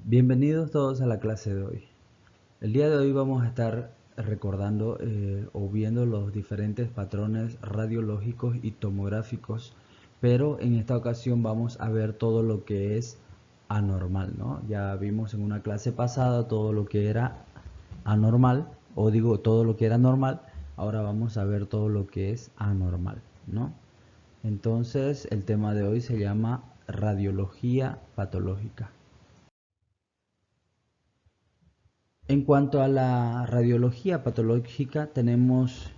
Bienvenidos todos a la clase de hoy. El día de hoy vamos a estar recordando o viendo los diferentes patrones radiológicos y tomográficos, pero en esta ocasión vamos a ver todo lo que es anormal, ¿no? Ya vimos en una clase pasada todo lo que era anormal, o digo todo lo que era normal, ahora vamos a ver todo lo que es anormal, ¿no? Entonces el tema de hoy se llama radiología patológica. En cuanto a la radiología patológica, tenemos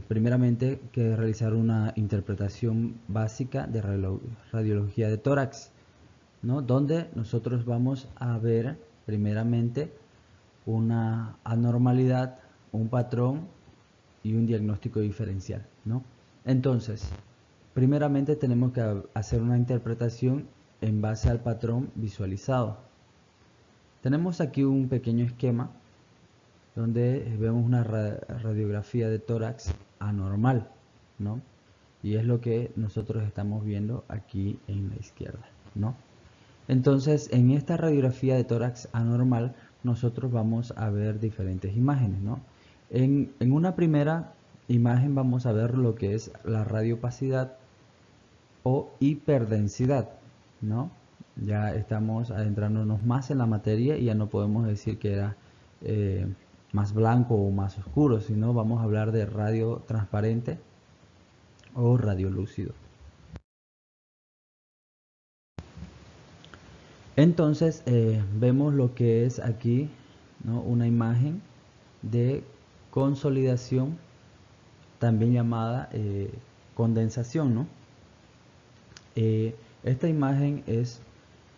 primeramente que realizar una interpretación básica de radiología de tórax, ¿no? Donde nosotros vamos a ver primeramente una anormalidad, un patrón y un diagnóstico diferencial, ¿no? Entonces, primeramente tenemos que hacer una interpretación en base al patrón visualizado. Tenemos aquí un pequeño esquema donde vemos una radiografía de tórax anormal, ¿no? Y es lo que nosotros estamos viendo aquí en la izquierda, ¿no? Entonces, en esta radiografía de tórax anormal, nosotros vamos a ver diferentes imágenes, ¿no? En una primera imagen vamos a ver lo que es la radiopacidad o hiperdensidad, ¿no? Ya estamos adentrándonos más en la materia y ya no podemos decir que era más blanco o más oscuro, sino vamos a hablar de radio transparente o radio lúcido. Entonces vemos lo que es aquí, ¿no? Una imagen de consolidación, también llamada condensación, ¿no? Esta imagen es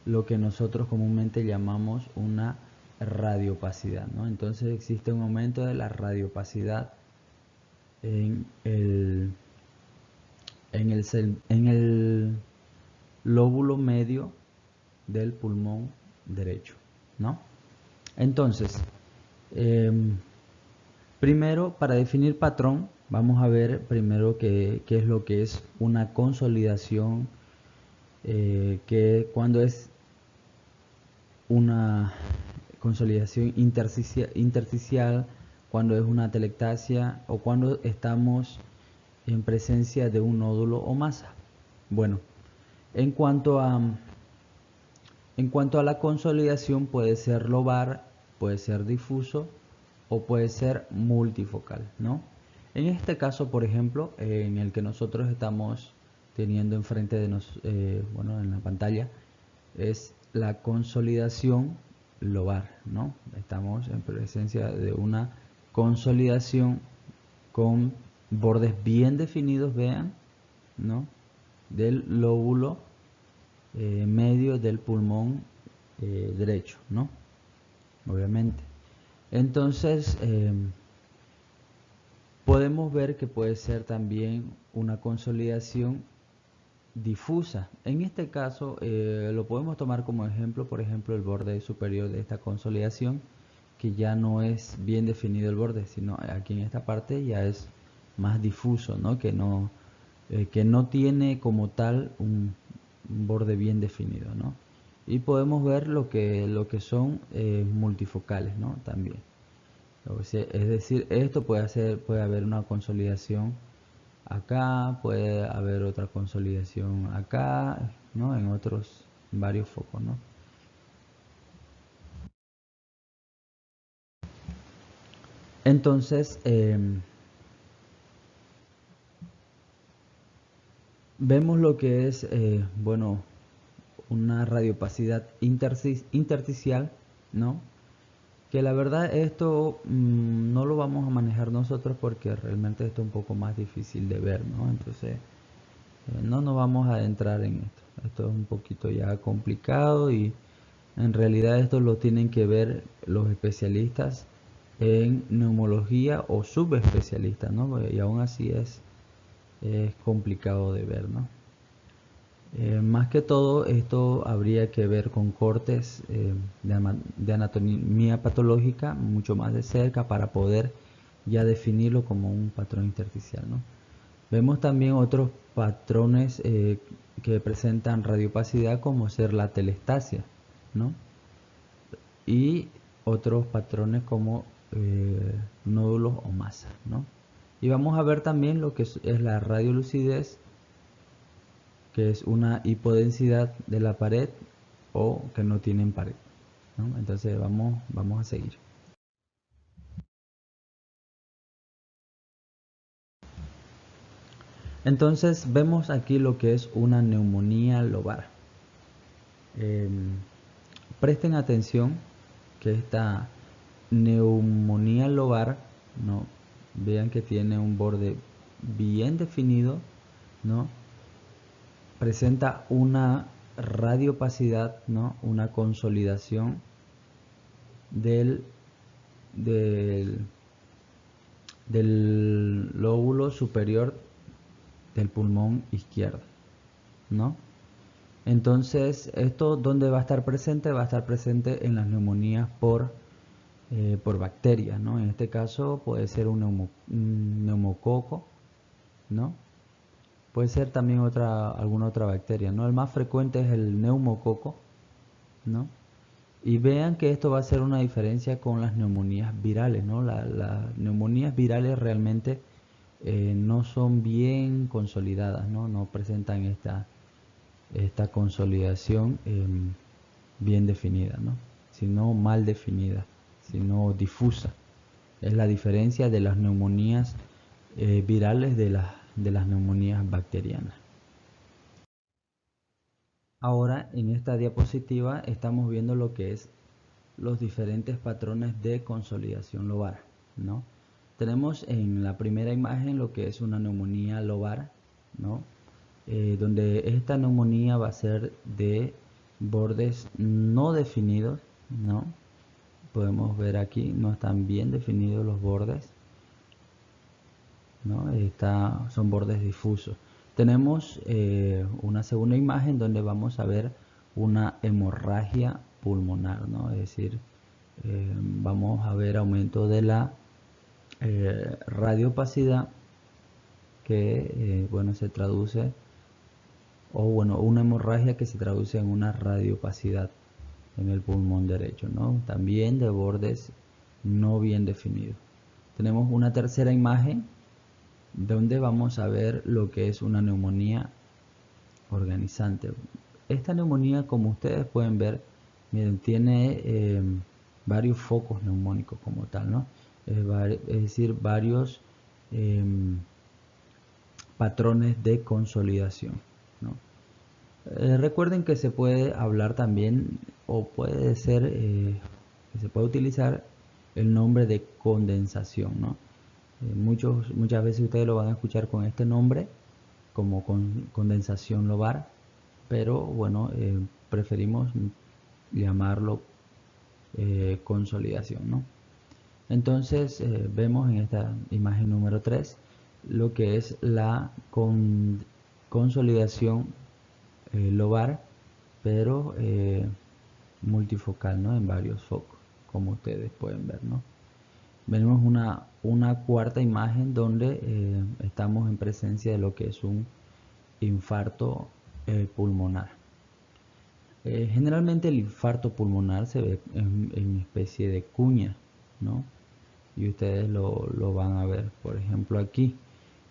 lo que nosotros comúnmente llamamos una radiopacidad, ¿no? Entonces existe un aumento de la radiopacidad en el lóbulo medio del pulmón derecho, ¿no? Entonces, primero, para definir patrón, vamos a ver primero qué es lo que es una consolidación, que cuando es una consolidación intersticial, cuando es una telectasia o cuando estamos en presencia de un nódulo o masa. Bueno, en cuanto a, en cuanto a la consolidación, puede ser lobar, puede ser difuso o puede ser multifocal, ¿no? En este caso, por ejemplo, en el que nosotros estamos teniendo enfrente de bueno, en la pantalla, es la consolidación lobar, ¿no? Estamos en presencia de una consolidación con bordes bien definidos, vean, ¿no? Del lóbulo medio del pulmón derecho, ¿no? Obviamente. Entonces, podemos ver que puede ser también una consolidación difusa. En este caso lo podemos tomar como ejemplo, por ejemplo, el borde superior de esta consolidación, que ya no es bien definido el borde, sino aquí en esta parte ya es más difuso, ¿no? Que no tiene como tal un borde bien definido, ¿no? Y podemos ver lo que son multifocales, ¿no? También. Es decir, esto puede haber una consolidación acá, puede haber otra consolidación acá, ¿no? En varios focos, ¿no? Entonces, vemos lo que es, bueno, una radiopacidad intersticial, ¿no? Que la verdad esto no lo vamos a manejar nosotros porque realmente esto es un poco más difícil de ver, ¿no? Entonces, no nos vamos a adentrar en esto. Esto es un poquito ya complicado y en realidad esto lo tienen que ver los especialistas en neumología o subespecialistas, ¿no? Y aún así es complicado de ver, ¿no? Más que todo esto habría que ver con cortes de anatomía patológica mucho más de cerca para poder ya definirlo como un patrón intersticial, ¿no? Vemos también otros patrones que presentan radiopacidad como ser la telestasia, ¿no? y otros patrones como nódulos o masas, ¿no? Y vamos a ver también lo que es la radiolucidez, que es una hipodensidad de la pared o que no tienen pared, ¿no? Entonces vamos a seguir. Entonces vemos aquí lo que es una neumonía lobar. Presten atención que esta neumonía lobar, ¿no? Vean que tiene un borde bien definido, ¿no? Presenta una radiopacidad, ¿no? Una consolidación del, del, del lóbulo superior del pulmón izquierdo, ¿no? Entonces, ¿esto dónde va a estar presente? Va a estar presente en las neumonías por bacterias, ¿no? En este caso puede ser un neumococo, ¿no? Puede ser también alguna otra bacteria, ¿no? El más frecuente es el neumococo, ¿no? Y vean que esto va a ser una diferencia con las neumonías virales, ¿no? Las neumonías virales realmente no son bien consolidadas, ¿no? No presentan esta consolidación bien definida, ¿no? Sino mal definida, sino difusa. Es la diferencia de las neumonías virales de las neumonías bacterianas. Ahora en esta diapositiva estamos viendo lo que es los diferentes patrones de consolidación lobar, ¿no? Tenemos en la primera imagen lo que es una neumonía lobar, ¿no? Donde esta neumonía va a ser de bordes no definidos, ¿no? Podemos ver aquí, no están bien definidos los bordes, ¿no? Son bordes difusos. Tenemos una segunda imagen donde vamos a ver una hemorragia pulmonar, ¿no? Es decir, vamos a ver aumento de la radiopacidad que, bueno, se traduce, o bueno, una hemorragia que se traduce en una radiopacidad en el pulmón derecho, ¿no? También de bordes no bien definidos. Tenemos una tercera imagen donde vamos a ver lo que es una neumonía organizante. Esta neumonía, como ustedes pueden ver, miren, tiene varios focos neumónicos como tal, ¿no? Es decir, varios patrones de consolidación, ¿no? Recuerden que se puede hablar también, o puede ser, que se puede utilizar el nombre de condensación, ¿no? Muchas veces ustedes lo van a escuchar con este nombre, como condensación lobar, pero bueno, preferimos llamarlo consolidación, ¿no? Entonces vemos en esta imagen número 3 lo que es la consolidación lobar, pero multifocal, ¿no? En varios focos, como ustedes pueden ver, ¿no? Vemos una cuarta imagen donde estamos en presencia de lo que es un infarto pulmonar. Generalmente el infarto pulmonar se ve en especie de cuña, ¿no? Y ustedes lo van a ver, por ejemplo, aquí.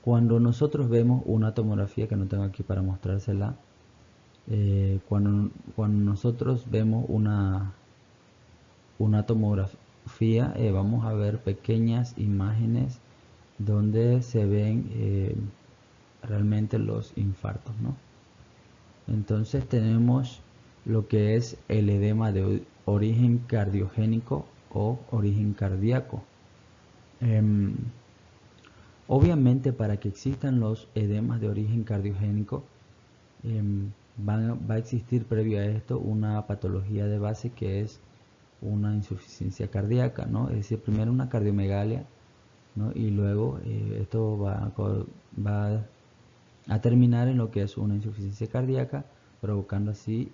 Cuando nosotros vemos una tomografía, que no tengo aquí para mostrársela, cuando nosotros vemos una tomografía, vamos a ver pequeñas imágenes donde se ven realmente los infartos, ¿no? Entonces tenemos lo que es el edema de origen cardiogénico o origen cardíaco. Obviamente, para que existan los edemas de origen cardiogénico, va a existir previo a esto una patología de base, que es una insuficiencia cardíaca, ¿no? Es decir, primero una cardiomegalia, ¿no? Y luego esto va a terminar en lo que es una insuficiencia cardíaca, provocando así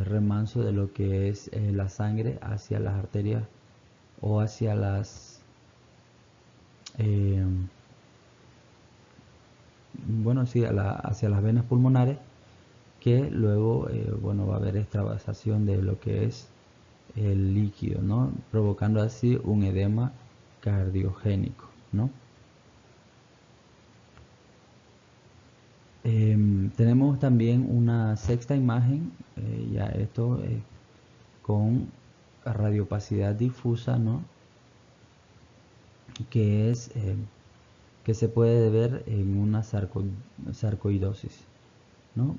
remanso de lo que es la sangre hacia las arterias o hacia eh, bueno, sí, hacia las venas pulmonares, que luego, bueno, va a haber extravasación de lo que es el líquido, ¿no? Provocando así un edema cardiogénico, ¿no? Tenemos también una sexta imagen, ya esto con radiopacidad difusa, ¿no? Que es que se puede ver en una sarcoidosis, ¿no?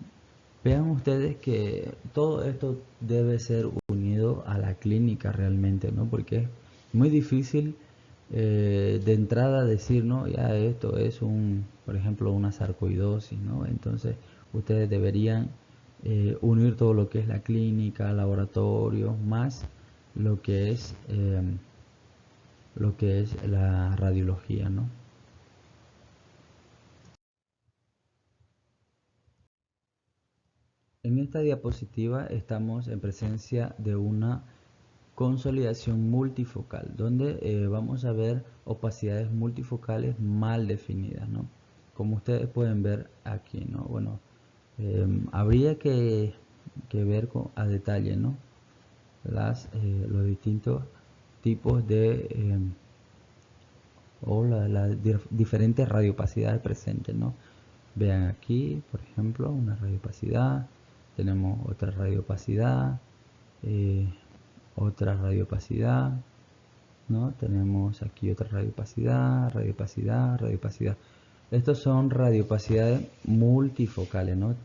Vean ustedes que todo esto debe ser unido a la clínica realmente, ¿no? Porque es muy difícil de entrada decir, ¿no? Ya esto es por ejemplo, una sarcoidosis, ¿no? Entonces ustedes deberían unir todo lo que es la clínica, laboratorio, más lo que es la radiología, ¿no? En esta diapositiva estamos en presencia de una consolidación multifocal, donde vamos a ver opacidades multifocales mal definidas, ¿no? Como ustedes pueden ver aquí, ¿no? Bueno, habría que ver a detalle, ¿no? Los distintos tipos de diferentes radiopacidades presentes, ¿no? Vean aquí, por ejemplo, una radiopacidad, tenemos otra radiopacidad, eh, otra radiopacidad, ¿no? Tenemos aquí otra radiopacidad, radiopacidad, radiopacidad. Estos son radiopacidades multifocales, ¿no?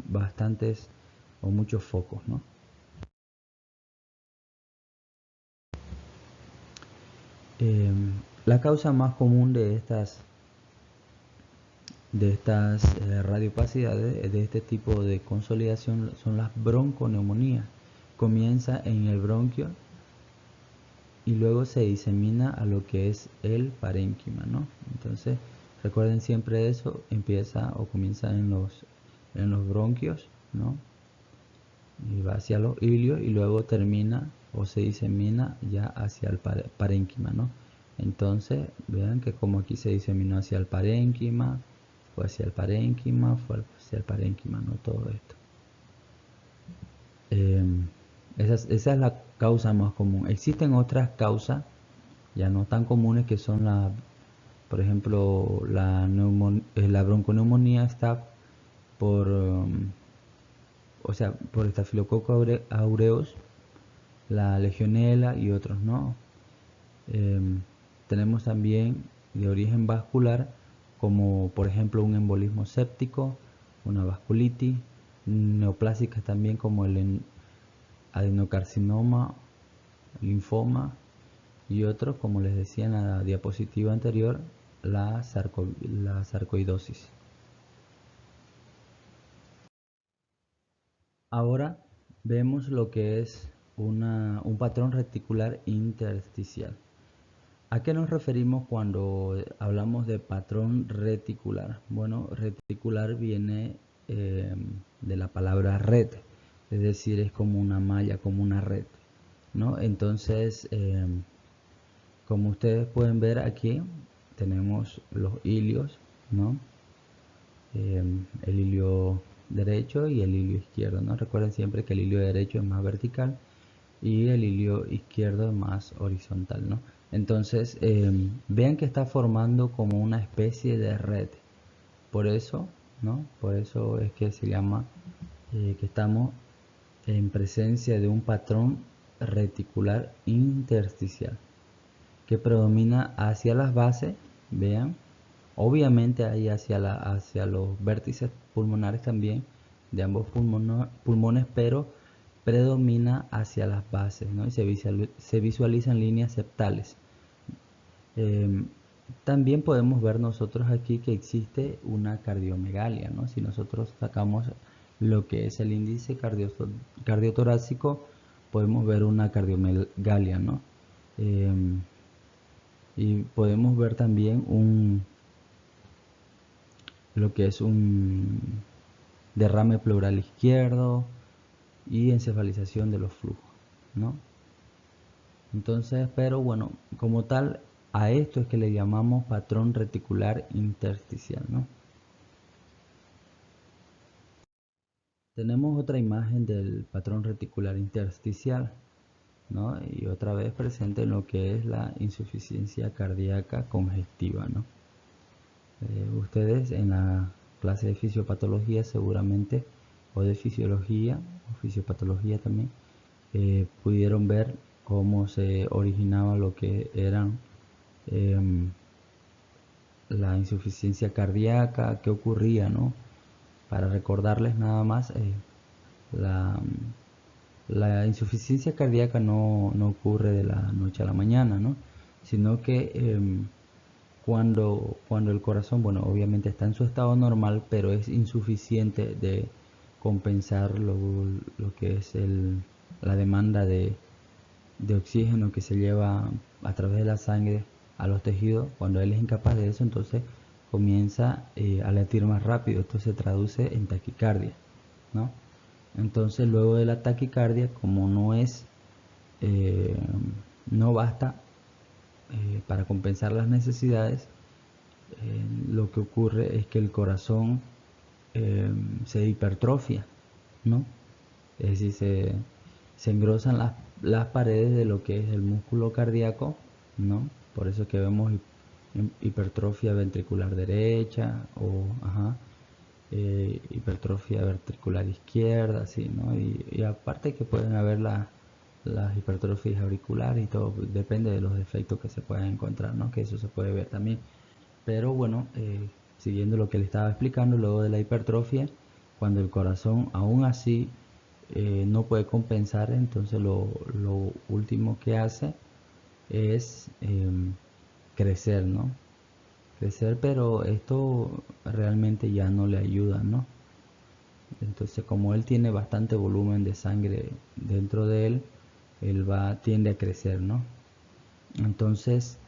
Bastantes o muchos focos, ¿no? Eh, la causa más común de estas radiopacidades, de este tipo de consolidación, son las bronconeumonías. Comienza en el bronquio y luego se disemina a lo que es el parénquima, ¿no? Entonces, recuerden siempre eso, empieza o comienza en los bronquios, ¿no? Y va hacia los ilios y luego termina o se disemina ya hacia el parénquima, ¿no? Entonces, vean que como aquí se diseminó hacia el parénquima, fue hacia el parénquima, fue hacia el parénquima, ¿no? Todo esto. Esa es la causa más común. Existen otras causas ya no tan comunes que son por ejemplo, la bronconeumonía está por, o sea, por estafilococo aureus, la legionela y otros, ¿no? Tenemos también de origen vascular, como por ejemplo un embolismo séptico, una vasculitis, neoplásicas también como el adenocarcinoma, linfoma y otros, como les decía en la diapositiva anterior, la sarcoidosis. Ahora vemos lo que es un patrón reticular intersticial. ¿A qué nos referimos cuando hablamos de patrón reticular? Bueno, reticular viene de la palabra red, es decir, es como una malla, como una red, ¿no? Entonces, como ustedes pueden ver aquí, tenemos los ilios, ¿no? El hilio derecho y el hilio izquierdo, ¿no? Recuerden siempre que el hilio derecho es más vertical y el hilio izquierdo es más horizontal, ¿no? Entonces, vean que está formando como una especie de red. Por eso, ¿no? Por eso es que se llama que estamos en presencia de un patrón reticular intersticial que predomina hacia las bases, vean, obviamente ahí hacia los vértices pulmonares también de ambos pulmones, pero predomina hacia las bases, ¿no? Y se visualizan líneas septales. Em, También podemos ver nosotros aquí que existe una cardiomegalia, ¿no? Si nosotros sacamos lo que es el índice cardiotorácico, podemos ver una cardiomegalia, ¿no? Em, y podemos ver también lo que es un derrame pleural izquierdo y encefalización de los flujos, ¿no? Entonces, pero bueno, como tal, a esto es que le llamamos patrón reticular intersticial, ¿no? Tenemos otra imagen del patrón reticular intersticial, ¿no? Y otra vez presente en lo que es la insuficiencia cardíaca congestiva, ¿no? Ustedes en la clase de fisiopatología seguramente, o de fisiología, o fisiopatología también, pudieron ver cómo se originaba lo que eran em, la insuficiencia cardíaca, qué ocurría, ¿no? Para recordarles nada más, la, la insuficiencia cardíaca no ocurre de la noche a la mañana, ¿no? Sino que cuando el corazón, bueno, obviamente está en su estado normal, pero es insuficiente de compensar lo que es la demanda de oxígeno que se lleva a través de la sangre a los tejidos. Cuando él es incapaz de eso, entonces comienza a latir más rápido. Esto se traduce en taquicardia, ¿no? Entonces luego de la taquicardia, como eh, no basta para compensar las necesidades, lo que ocurre es que el corazón se hipertrofia, ¿no? Es decir, se engrosan las paredes de lo que es el músculo cardíaco, ¿no? Por eso que vemos hipertrofia ventricular derecha o hipertrofia ventricular izquierda, ¿sí? ¿No? Y aparte que pueden haber las hipertrofias auriculares y todo, depende de los defectos que se puedan encontrar, ¿no? Que eso se puede ver también. Pero bueno, siguiendo lo que le estaba explicando, luego de la hipertrofia, cuando el corazón aún así no puede compensar, entonces lo último que hace es crecer, ¿no? Crecer, pero esto realmente ya no le ayuda, ¿no? Entonces, como él tiene bastante volumen de sangre dentro de él, tiende a crecer, ¿no? Entonces,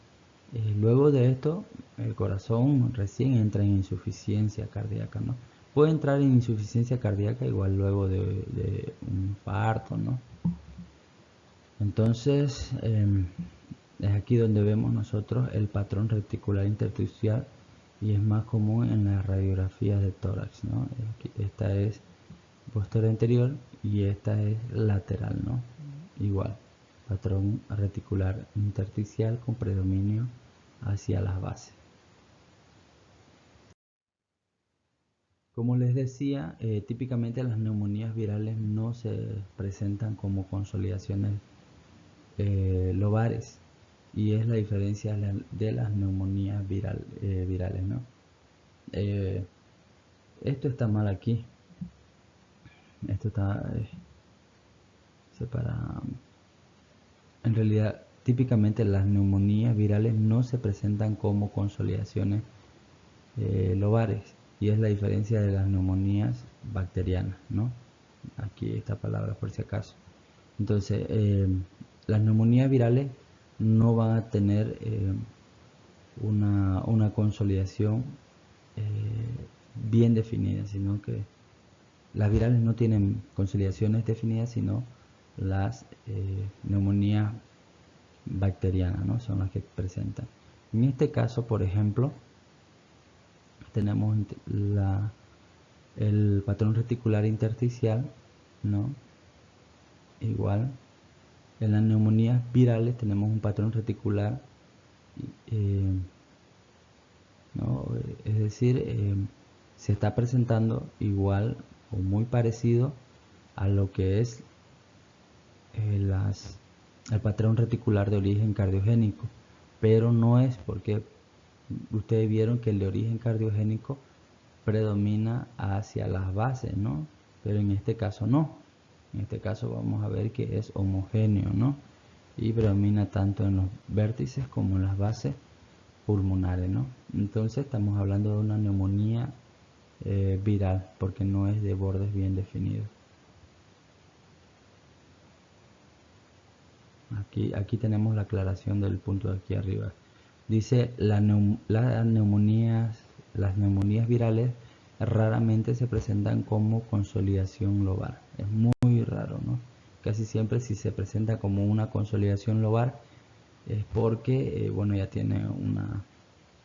luego de esto, el corazón recién entra en insuficiencia cardíaca, ¿no? Puede entrar en insuficiencia cardíaca igual luego de un parto, ¿no? Entonces, es aquí donde vemos nosotros el patrón reticular intersticial y es más común en las radiografías de tórax, ¿no? Esta es posterior anterior y esta es lateral, ¿no? Igual, patrón reticular intersticial con predominio hacia las bases. Como les decía, típicamente las neumonías virales no se presentan como consolidaciones lobares y es la diferencia de las neumonías virales, ¿no? Eh, Esto está mal aquí, esto está separado. En realidad, típicamente las neumonías virales no se presentan como consolidaciones lobares y es la diferencia de las neumonías bacterianas, ¿no? Aquí esta palabra por si acaso. Entonces, las neumonías virales no van a tener una consolidación bien definida, sino que las virales no tienen consolidaciones definidas, sino las neumonías bacterianas, ¿no? Son las que presentan. En este caso, por ejemplo, tenemos el patrón reticular intersticial, ¿no? Igual, en las neumonías virales tenemos un patrón reticular, eh, ¿no? Es decir, se está presentando igual o muy parecido a lo que es el patrón reticular de origen cardiogénico, pero no es porque ustedes vieron que el de origen cardiogénico predomina hacia las bases, ¿no? Pero en este caso no. En este caso vamos a ver que es homogéneo, ¿no? Y predomina tanto en los vértices como en las bases pulmonares, ¿no? Entonces estamos hablando de una neumonía viral porque no es de bordes bien definidos. Aquí tenemos la aclaración del punto de aquí arriba. Dice las neumonías virales raramente se presentan como consolidación lobar. Es muy raro, ¿no? Casi siempre si se presenta como una consolidación lobar es porque, bueno, ya tiene una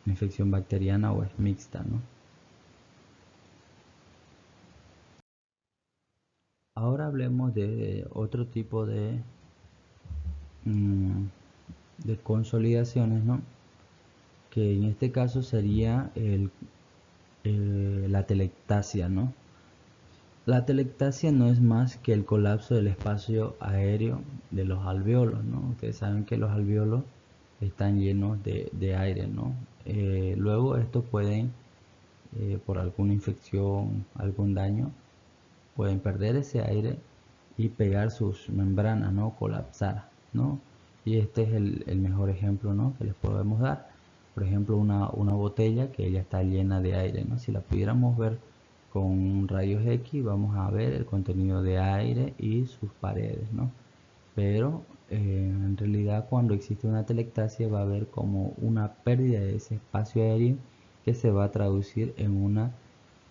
infección bacteriana o es mixta, ¿no? Ahora hablemos de otro tipo mm, de consolidaciones, ¿no? Que en este caso sería la telectasia, ¿no? La telectasia no es más que el colapso del espacio aéreo de los alveolos, ¿no? Ustedes saben que los alveolos están llenos de aire, ¿no? Luego estos pueden, por alguna infección, algún daño, pueden perder ese aire y pegar sus membranas, ¿no? Colapsar, ¿no? Y este es el mejor ejemplo, ¿no? Que les podemos dar. Por ejemplo, una botella que ya está llena de aire, ¿no? Si la pudiéramos ver con rayos X, vamos a ver el contenido de aire y sus paredes, ¿no? Pero en realidad cuando existe una telectasia va a haber como una pérdida de ese espacio aéreo que se va a traducir en una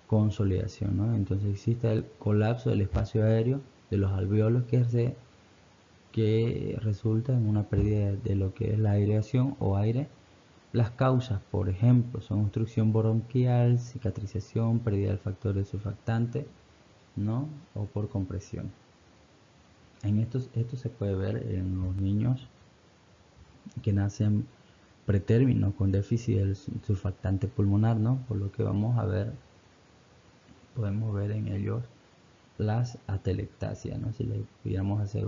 consolidación, ¿no? Entonces existe el colapso del espacio aéreo de los alveolos que resulta en una pérdida de lo que es la aireación o aire. Las causas, por ejemplo, son obstrucción bronquial, cicatrización, pérdida del factor de surfactante, ¿no? O por compresión. Esto se puede ver en los niños que nacen pretérmino con déficit del surfactante pulmonar, ¿no? Por lo que vamos a ver, podemos ver en ellos las atelectasias, ¿no? Si le pudiéramos hacer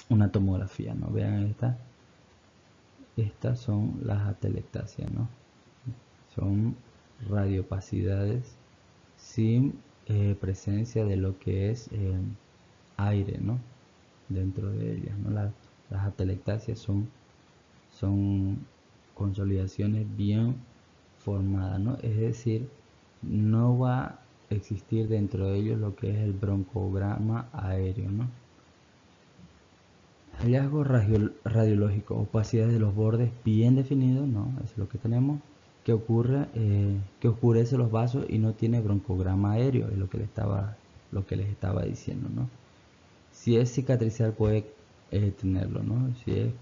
una tomografía, ¿no? Vean estas son las atelectasias, ¿no? Son radiopacidades sin presencia de lo que es aire, ¿no? Dentro de ellas, ¿no? Las atelectasias son consolidaciones bien formadas, ¿no? Es decir, no va a existir dentro de ellos lo que es el broncograma aéreo, ¿no? Hallazgo radiológico, opacidad de los bordes bien definidos, ¿no? Es lo que tenemos. Que ocurre, que oscurece los vasos y no tiene broncograma aéreo, es lo que les estaba diciendo, ¿no? Si es cicatricial puede tenerlo, ¿no? Si es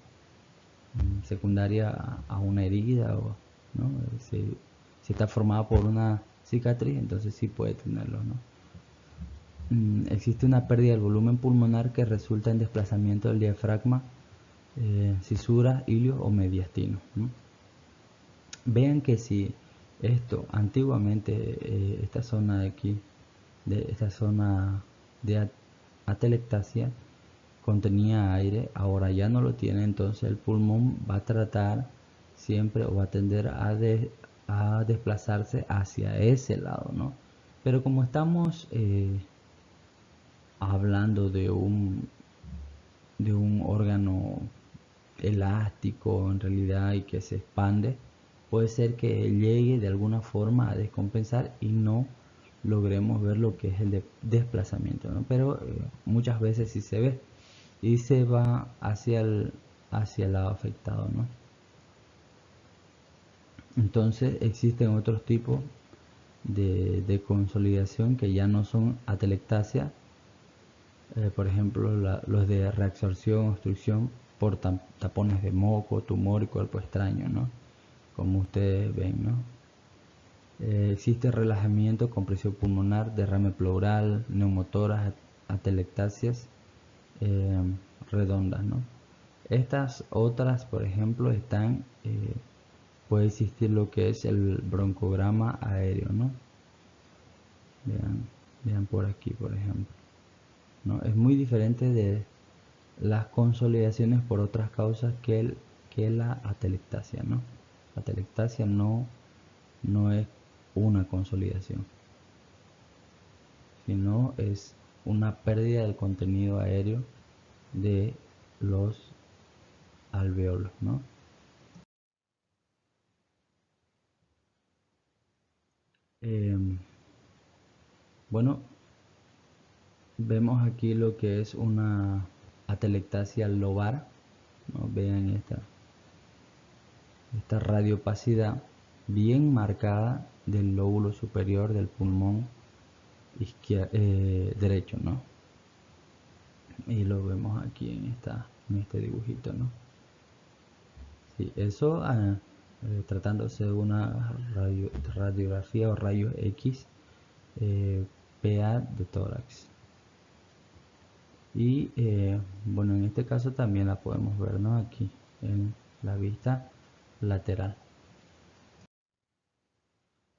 secundaria a una herida o, ¿no? Si está formada por una cicatriz, entonces sí puede tenerlo, ¿no? Existe una pérdida del volumen pulmonar que resulta en desplazamiento del diafragma, cisuras, hilios o mediastino, ¿no? Vean que si esto antiguamente, esta zona de aquí, de esta zona de atelectasia, contenía aire, ahora ya no lo tiene, entonces el pulmón va a tratar siempre o va a tender a desplazarse hacia ese lado, ¿no? Pero como estamos hablando de un órgano elástico en realidad y que se expande, puede ser que llegue de alguna forma a descompensar y no logremos ver lo que es el desplazamiento, ¿no? Pero muchas veces sí se ve y se va hacia el lado afectado, ¿no? Entonces existen otros tipos de consolidación que ya no son atelectasia, por ejemplo los de reabsorción, obstrucción por tapones de moco, tumor y cuerpo extraño, ¿no? Como ustedes ven, ¿no? Existe relajamiento, compresión pulmonar, derrame pleural, neumotoras, atelectasias eh, redondas, ¿no? Estas otras, por ejemplo, puede existir lo que es el broncograma aéreo, ¿no? Vean por aquí, por ejemplo, ¿no? Es muy diferente de las consolidaciones por otras causas que la atelectasia, ¿no? La atelectasia no es una consolidación, sino es una pérdida del contenido aéreo de los alveolos, ¿no? Eh, bueno, vemos aquí lo que es una atelectasia lobar, ¿no? Vean esta radiopacidad bien marcada del lóbulo superior del pulmón derecho, ¿no? Y lo vemos aquí en este dibujito, ¿no? Sí, eso tratándose de una radiografía o rayos X, PA de tórax. Y bueno, en este caso también la podemos ver, ¿no? Aquí en la vista lateral.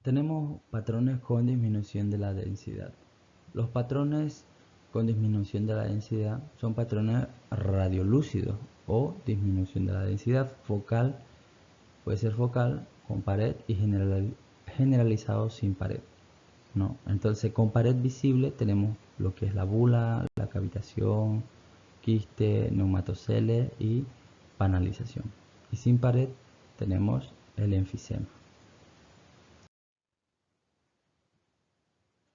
Tenemos patrones con disminución de la densidad. Los patrones con disminución de la densidad son patrones radiolúcidos o disminución de la densidad focal, puede ser focal con pared y generalizado sin pared, ¿no? Entonces con pared visible tenemos lo que es la bula, la cavitación, quiste, neumatocele y panalización. Y sin pared tenemos el enfisema.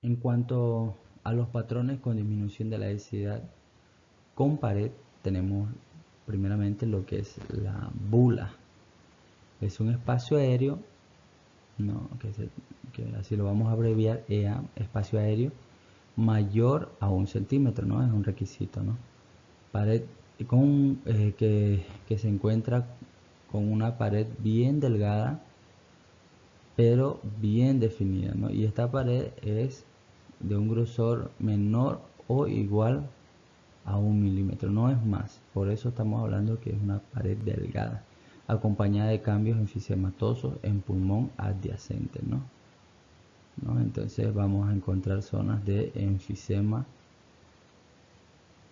En cuanto a los patrones con disminución de la densidad con pared, tenemos primeramente lo que es la bula. Es un espacio aéreo, ¿no? que así lo vamos a abreviar, EA, espacio aéreo mayor a 1 centímetro, ¿no? Es un requisito, ¿no? Pared con, que se encuentra con una pared bien delgada pero bien definida, ¿no? Y esta pared es de un grosor menor o igual a 1 milímetro, no es más. Por eso estamos hablando que es una pared delgada, acompañada de cambios enfisematosos en pulmón adyacente, ¿no? Entonces vamos a encontrar zonas de enfisema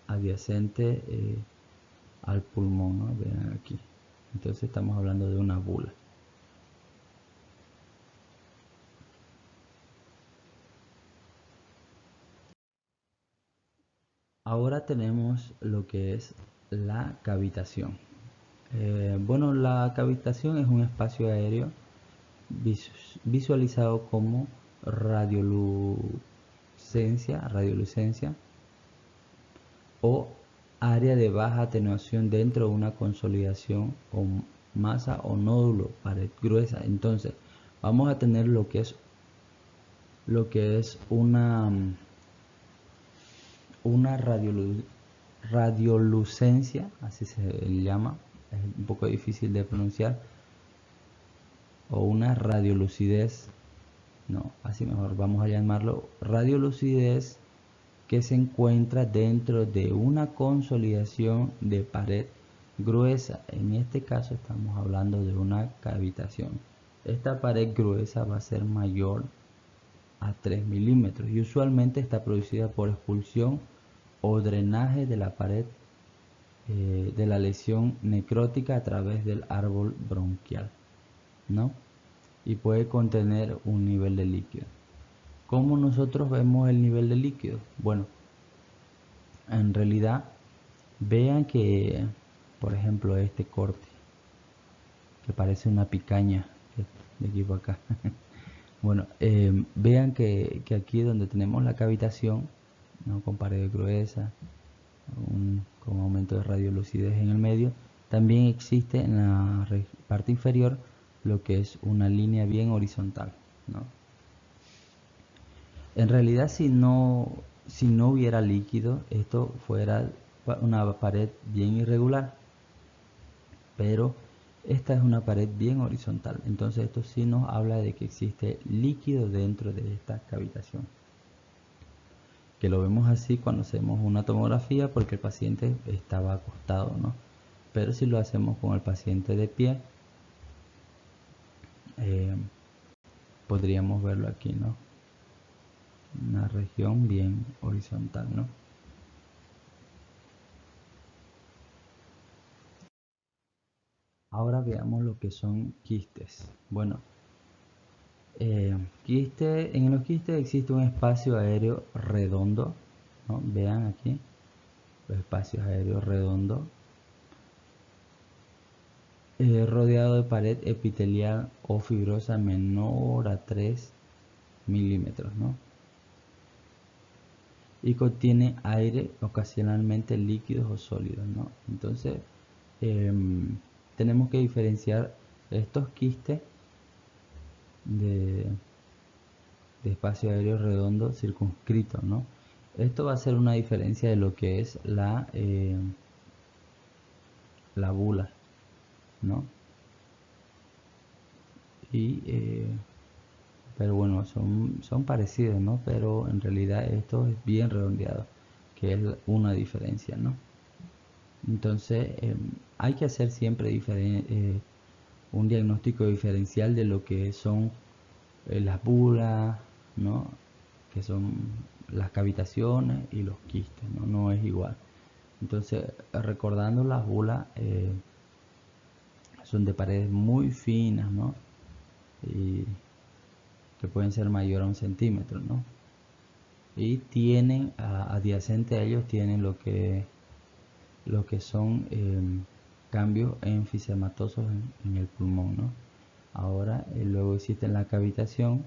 adyacente al pulmón, ¿no? Vean aquí. Entonces estamos hablando de una bula. Ahora tenemos lo que es la cavitación. Bueno, la cavitación es un espacio aéreo visualizado como radiolucencia o área de baja atenuación dentro de una consolidación o masa o nódulo, pared gruesa. Entonces, vamos a tener lo que es una radiolucencia, así se llama, es un poco difícil de pronunciar, o una radiolucidez, no, así mejor vamos a llamarlo radiolucidez, que se encuentra dentro de una consolidación de pared gruesa. En este caso estamos hablando de una cavitación. Esta pared gruesa va a ser mayor a 3 milímetros y usualmente está producida por expulsión o drenaje de la pared de la lesión necrótica a través del árbol bronquial, ¿no? Y puede contener un nivel de líquido. ¿Cómo nosotros vemos el nivel de líquido? Bueno, en realidad vean que, por ejemplo, este corte que parece una picaña de aquí para acá. Bueno, vean que aquí donde tenemos la cavitación, ¿no? Con pared gruesa, con aumento de radiolucidez en el medio, también existe en la parte inferior lo que es una línea bien horizontal, ¿no? En realidad, si no hubiera líquido, esto fuera una pared bien irregular, pero esta es una pared bien horizontal. Entonces esto sí nos habla de que existe líquido dentro de esta cavitación, que lo vemos así cuando hacemos una tomografía porque el paciente estaba acostado, ¿no? Pero si lo hacemos con el paciente de pie, eh, podríamos verlo aquí, ¿no? Una región bien horizontal, ¿no? Ahora veamos lo que son quistes. Bueno, en los quistes existe un espacio aéreo redondo, ¿no? Vean aquí los espacios aéreos redondos, rodeado de pared epitelial o fibrosa menor a 3 milímetros, ¿no? Y contiene aire, ocasionalmente líquidos o sólidos, ¿no? Entonces, tenemos que diferenciar estos quistes de, de espacio aéreo redondo circunscrito, ¿no? Esto va a ser una diferencia de lo que es la bula, ¿no? Y, pero bueno, son parecidos, ¿no? Pero en realidad esto es bien redondeado. que es una diferencia, ¿no? Entonces, hay que hacer siempre un diagnóstico diferencial de lo que son las bulas, ¿no? Que son las cavitaciones y los quistes, ¿no? No es igual. Entonces, recordando, las bulas son de paredes muy finas, ¿no? Y que pueden ser mayor a 1 centímetro, ¿no? Y tienen, adyacente a ellos, tienen lo que son cambios enfisematosos en el pulmón, ¿no? Ahora, luego existe la cavitación,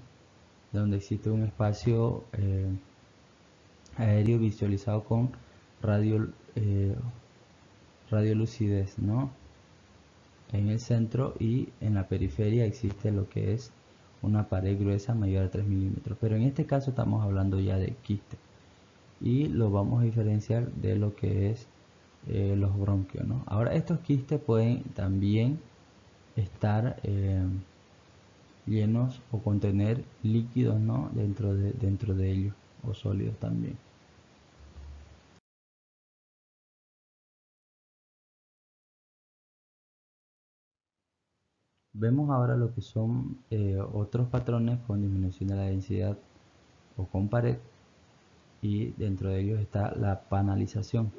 donde existe un espacio aéreo visualizado con radio, radiolucidez, ¿no? En el centro, y en la periferia existe lo que es una pared gruesa mayor a 3 milímetros. Pero en este caso estamos hablando ya de quiste, y lo vamos a diferenciar de lo que es los bronquios, ¿no? Ahora, estos quistes pueden también estar llenos o contener líquidos, ¿no? Dentro de ellos, o sólidos también. Vemos ahora lo que son otros patrones con disminución de la densidad o con pared, y dentro de ellos está la panalización.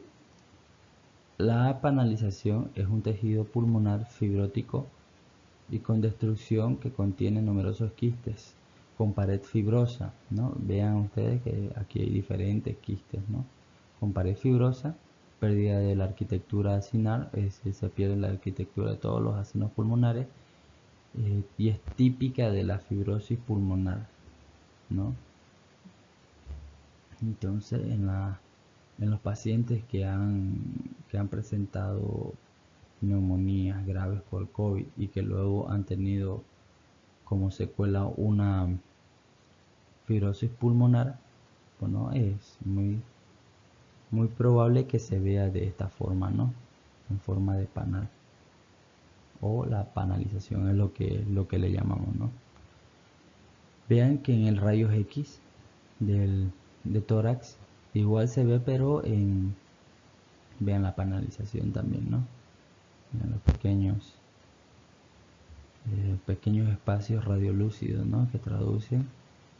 La panalización es un tejido pulmonar fibrótico y con destrucción que contiene numerosos quistes con pared fibrosa, ¿no? Vean ustedes que aquí hay diferentes quistes, ¿no? Con pared fibrosa, pérdida de la arquitectura acinar, es decir, se pierde la arquitectura de todos los acinos pulmonares, y es típica de la fibrosis pulmonar, ¿no? Entonces, en los pacientes que han presentado neumonías graves por COVID y que luego han tenido como secuela una fibrosis pulmonar, bueno, es muy probable que se vea de esta forma, ¿no? En forma de panal, o la panalización es lo que le llamamos, ¿no? Vean que en el rayos X de tórax igual se ve, pero vean la panalización también, ¿no? Vean los pequeños espacios radiolúcidos, ¿no? Que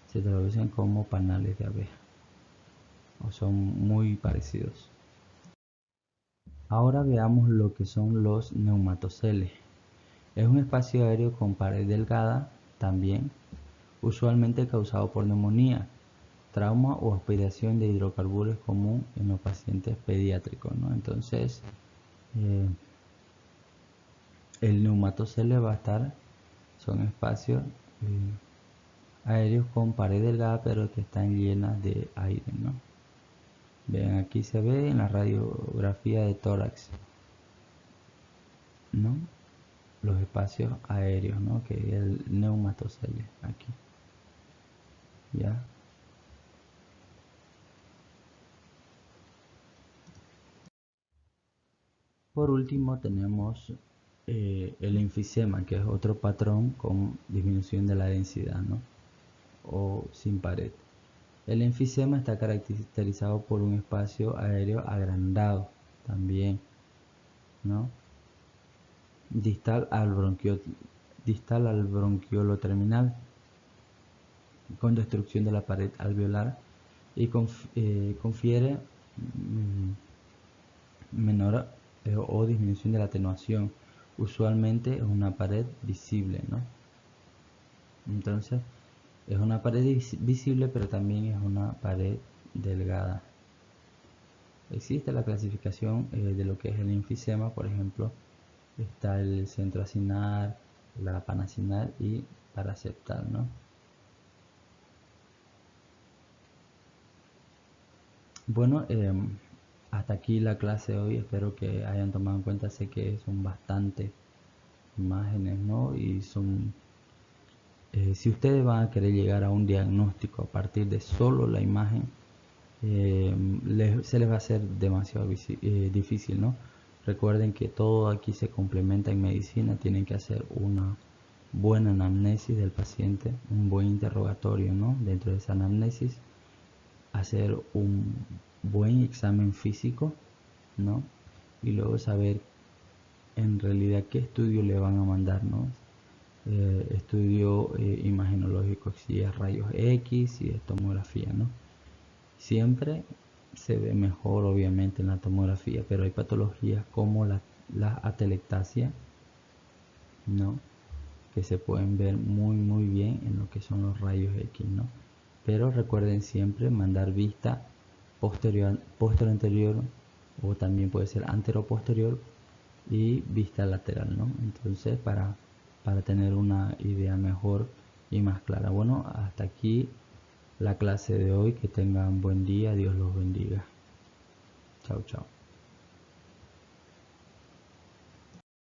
se traducen como panales de abeja, o son muy parecidos. Ahora veamos lo que son los neumatoceles. Es un espacio aéreo con pared delgada también, usualmente causado por neumonía, trauma o aspiración de hidrocarburos, común en los pacientes pediátricos, ¿no? Entonces, eh, el neumatocele va a estar, son espacios aéreos con pared delgada, pero que están llenas de aire, ¿no? Ven, aquí se ve en la radiografía de tórax, ¿no? Los espacios aéreos, ¿no? Que es el neumatocele aquí, ¿ya? Por último tenemos el enfisema, que es otro patrón con disminución de la densidad, ¿no? O sin pared. El enfisema está caracterizado por un espacio aéreo agrandado también, ¿no? Distal distal al bronquiolo terminal, con destrucción de la pared alveolar, y confiere menor o disminución de la atenuación. Usualmente es una pared visible, ¿no? Entonces, es una pared visible, pero también es una pared delgada. Existe la clasificación de lo que es el enfisema. Por ejemplo, está el centro acinar, la panacinar y paraseptal, ¿no? Bueno, hasta aquí la clase de hoy. Espero que hayan tomado en cuenta. Sé que son bastantes imágenes, ¿no? Y son, si ustedes van a querer llegar a un diagnóstico a partir de solo la imagen, se les va a hacer demasiado difícil, ¿no? Recuerden que todo aquí se complementa en medicina. Tienen que hacer una buena anamnesis del paciente, un buen interrogatorio, ¿no? Dentro de esa anamnesis, hacer buen examen físico, ¿no? Y luego saber en realidad qué estudio le van a mandar, ¿no? Estudio imagenológico, si es rayos X, si es tomografía, ¿no? Siempre se ve mejor obviamente en la tomografía, pero hay patologías como la atelectasia, ¿no? Que se pueden ver muy bien en lo que son los rayos X, ¿no? Pero recuerden siempre mandar vista posterior anterior, o también puede ser antero posterior, y vista lateral, ¿no? Entonces para tener una idea mejor y más clara. Bueno, hasta aquí la clase de hoy. Que tengan buen día. Dios los bendiga. Chao, chao.